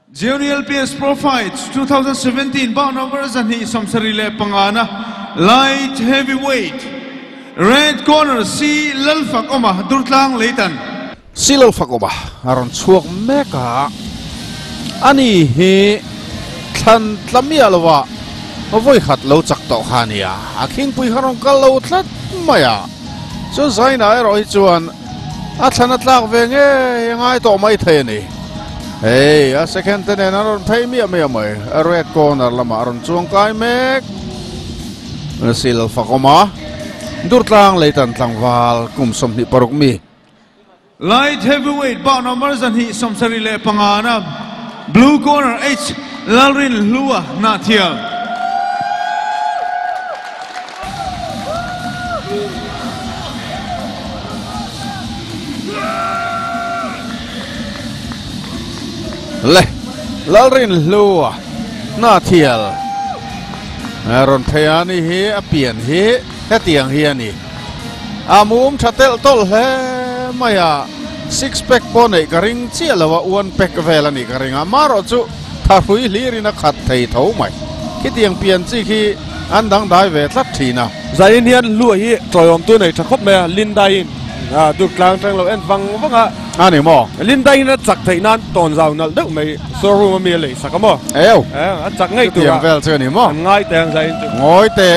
Junior LPS Pro Fights 2017 bout numbers and he samsarile pangana light heavyweight red corner si lalfak oma durtlang leitan si lalfak oma aron chuak meka ani hi than tlamia lawa voi khat lo chak to khania aking pui harong kal lo thlat maya chu zaina roi chuan a thana tlak ve nge ngai to mai the ni. Hey, a second ten aron pay me a red corner lama aron chuang kai mek sil fakoma durtlang leitan tlangwal kum som ni paruk mi light heavyweight bout numbers and he samsarile pangana blue corner H Lalrin Lua Natia le Lalrin Lua Natial aron thayani hi apian hi hetiang hi ani amum thatel tol he maya six pack pone karing chialawa one pack velani karing amaro chu tharui lirina khat thei tho mai kitiang pian chi khi andang dai ve thlat thina zain hian Lua hi toyom tu nei thakop me lindain du klang tang lo en wang wanga ani mo lindain na chak thei nan ton zaw nal deuh mai showroom mi le sakamo eo a chak ngai tu tiang vel chu ni mo ngai tang zain tu ngoi te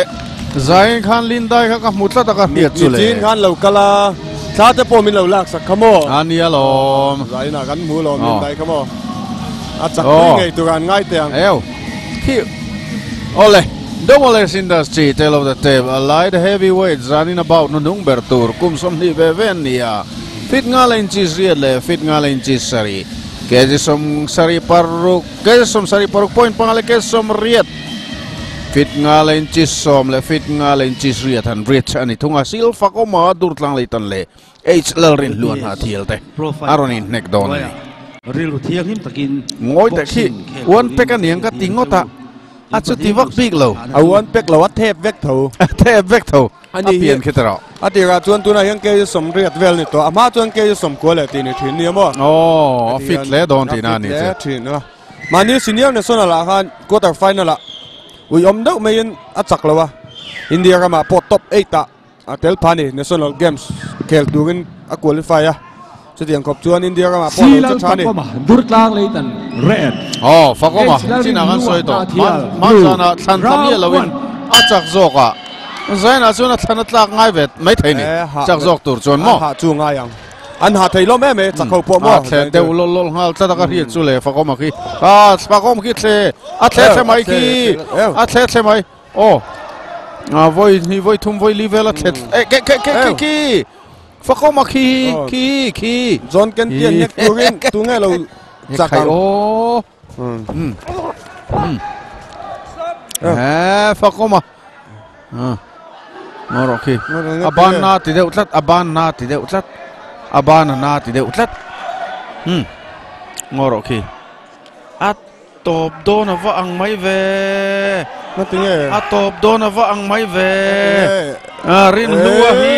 zain khan lindai kha ka mutla ta ka hiat chu le chin khan lo kala tha te po min lo lak sakamo ani alom zain a kan mu lo lindai kamo a chak ngai tu kan ngai tang eo ki ole Domolers Industry tale of the tape a light heavyweight running about no number tour kum som ni vevenia fit ngalen chis riele fit ngalen chis sari ke som sari paruk point pangale ke som riet fit ngalen chis som le fit ngalen chis riet han rich ani thunga sil fakoma durtlang leitan le h lalrin luan ha thielte aronin nek don ril thiang him takin ngoi te khi one pek aniang ka tingota achu tivak big lo awan pek lo thep vek tho thep vek tho ani pian khitara atira chuan tuna hian ke som riat vel ni to ama chuan ke som ko le ti ni thin ni mo oh fit le don ti na ni che thin no mani senior national a khan quarter final a ui om deuh mai in a chak lo wa india kama pot top 8 ta atel phani national games khel turin a qualify a chutiang kop chuan india kama pot lo chani durtlang leitan red oh fakoma china kan soi to man sana than tamia lawin achak zoka zaina chuna thana tlak ngai vet mai theini chak zok tur chon mo ha chu nga yang an ha theilo me me chakho po mo the de lol ngal ta ka ri chu le fakoma ki fakom ki the a the mai ki a the mai oh voi thum voi level a the ki fakoma ki John Ken Tian nek turin tu nge lo chakang oh fakoma Moroki abana ti de utlat abana ti de utlat abana na ti de utlat Moroki atop dona va ang mai ve natinge atop dona va ang mai ve rin lua hi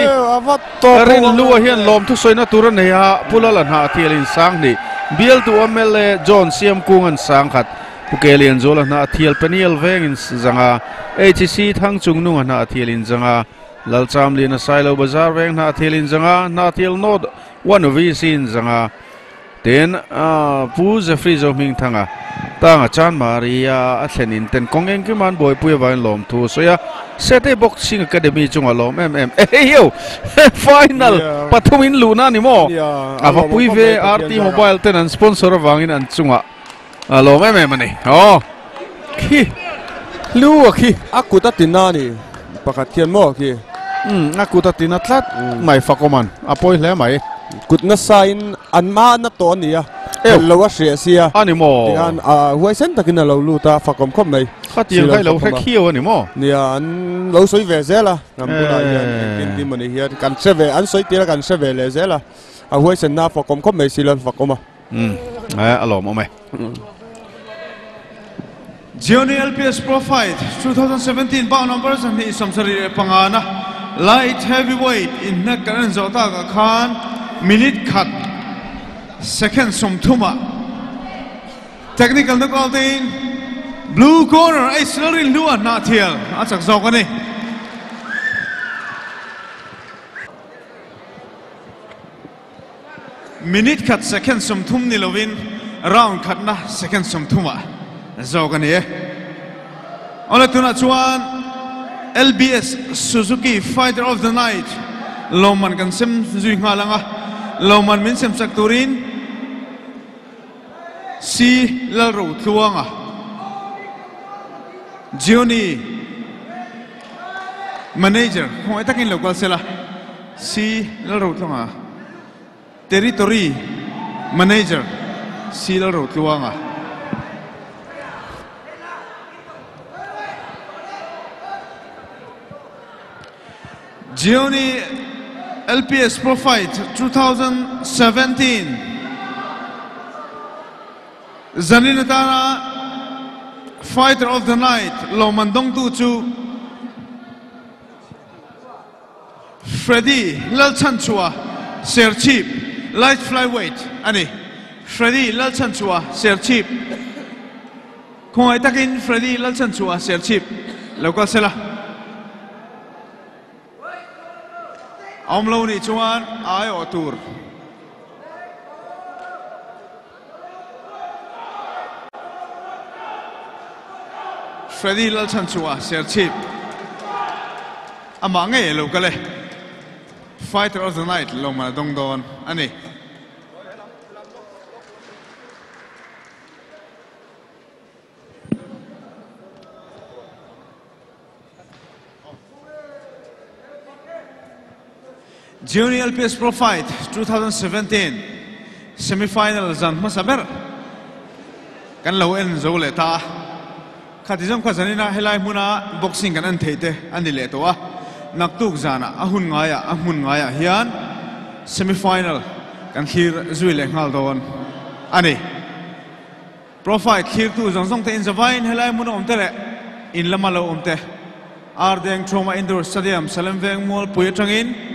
rin lua hian lom thu soina turan neya pulalan ha thialin sang ni bial tu amele John Siam kungan sang khat pukelian zola na thial panial vengin zanga HC thang chungnung na thialin zanga lalcham lina sailo bazar veng na thialin zanga na thial nod one of sin zanga ten pu Jeffrey zo ming thanga tanga chan maria athlenin ten kongeng ki man boy puya vain lom thu soya sete boxing academy chunga lom yo final pathumin luna ni mo ava pui ve RT mobile ten an sponsor wangin an chunga lom mani oh ki lu ki akuta tinani pakhat khian mo ki akuta tinatlat mai fakoman apoi hle mai kutna sain anma na to nia lo wa hria sia ani mo tian huai sen takin lo lu ta fakom khom mai khatiang kai lo rekhiu ani mo nia an lo soi ve zela ngam puna hian tin tin mani hian kan seve an soi tira kan seve le zela a huai sen na fakom khom mai silan fakoma alom ome Junior LPS Pro Fight 2017 bout numbers and he samsarile pangana light heavyweight in nakaran zota ka khan minute cut second som thuma technical knockout in blue corner ai Silrin Lua na thial a chak zok ani minute khat second som thum ni lovin round khat na second som thuma zok ani ola tuna chuan LBS Suzuki Fighter of the Night Loman kan sem zui nga langa Loman min sem sak turin si lalro tluanga Johnny manager kung itakin local sila si lalro tluanga territory manager si lalro tluanga Johnny LPS Pro Fight 2017 Zaninatana Fighter of the Night Lomandong Tuchu Freddy Lalchanchua Ser Cheap Light Flyweight Ani Freddy Lalchanchua Ser Cheap Kung ay takin Freddy Lalchanchua Ser Cheap Local sila Omlo ni chuan ay otur Freddy Lalchanchua Ser Cheap Amange local Fighter of the Night Loma Dongdon ani Junior LPS Pro Fight 2017 semi-final zan masaber kan lo en zo le ta khatizam khazanina helai muna boxing kan an theite ani le to a naktuk zana ahun ngaya hian semi-final kan khir zui le ngal don ani Pro Fight khir tu zong te in zavain helai muna omte le in lamalo omte Ardeng Trauma Indoor Stadium Salemveng Mall Puyatangin